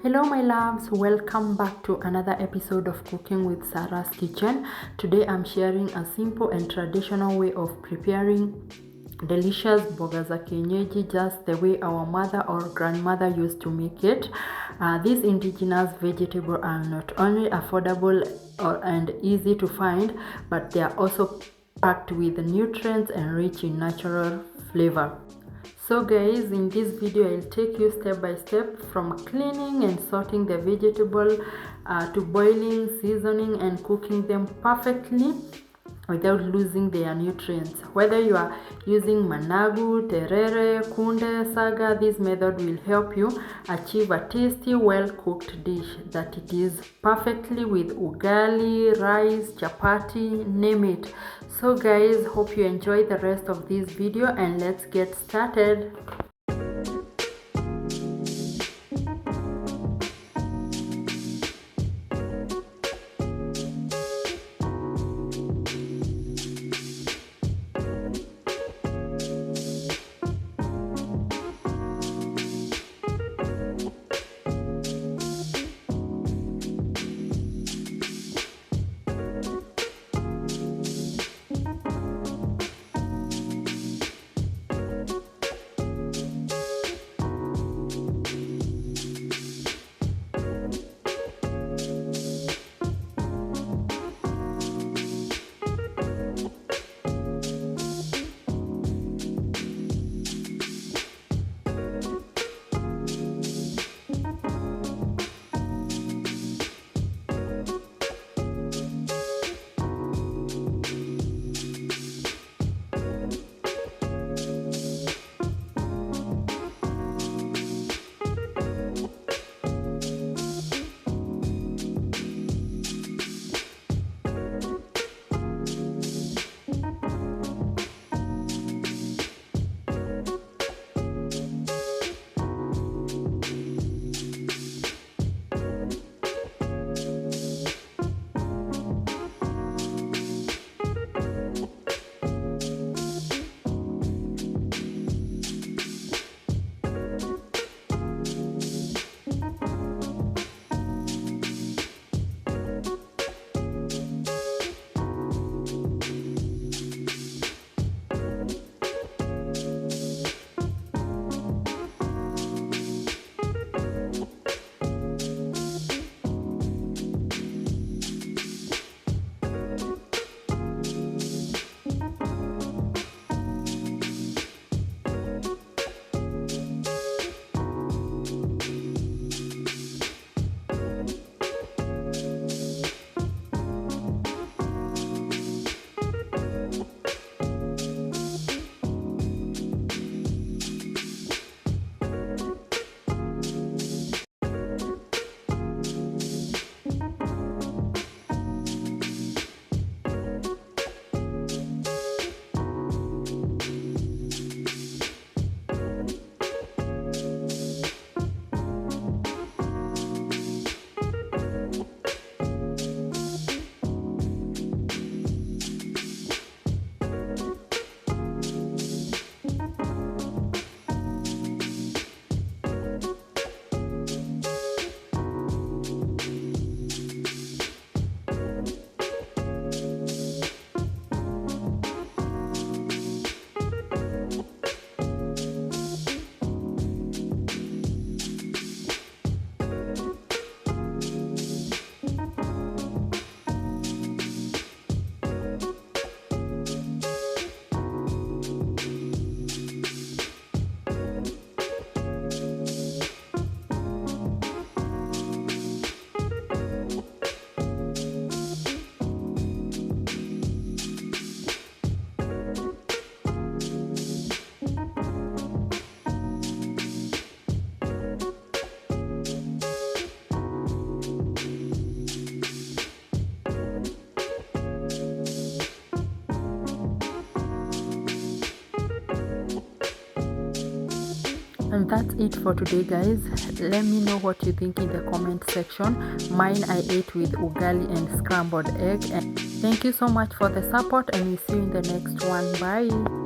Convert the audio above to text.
Hello my loves, welcome back to another episode of Cooking with Sarah's Kitchen. Today I'm sharing a simple and traditional way of preparing delicious mboga za kienyeji, just the way our mother or grandmother used to make it. These indigenous vegetables are not only affordable and easy to find, but they are also packed with nutrients and rich in natural flavor. So guys, in this video I'll take you step by step from cleaning and sorting the vegetable to boiling, seasoning and cooking them perfectly without losing their nutrients. Whether you are using managu, terere, kunde, sagaa, this method will help you achieve a tasty, well-cooked dish that it is perfectly with ugali, rice, chapati, name it. So guys, hope you enjoy the rest of this video and let's get started. And that's it for today guys. Let me know what you think in the comment section. Mine I ate with ugali and scrambled egg. And thank you so much for the support and we'll see you in the next one. Bye.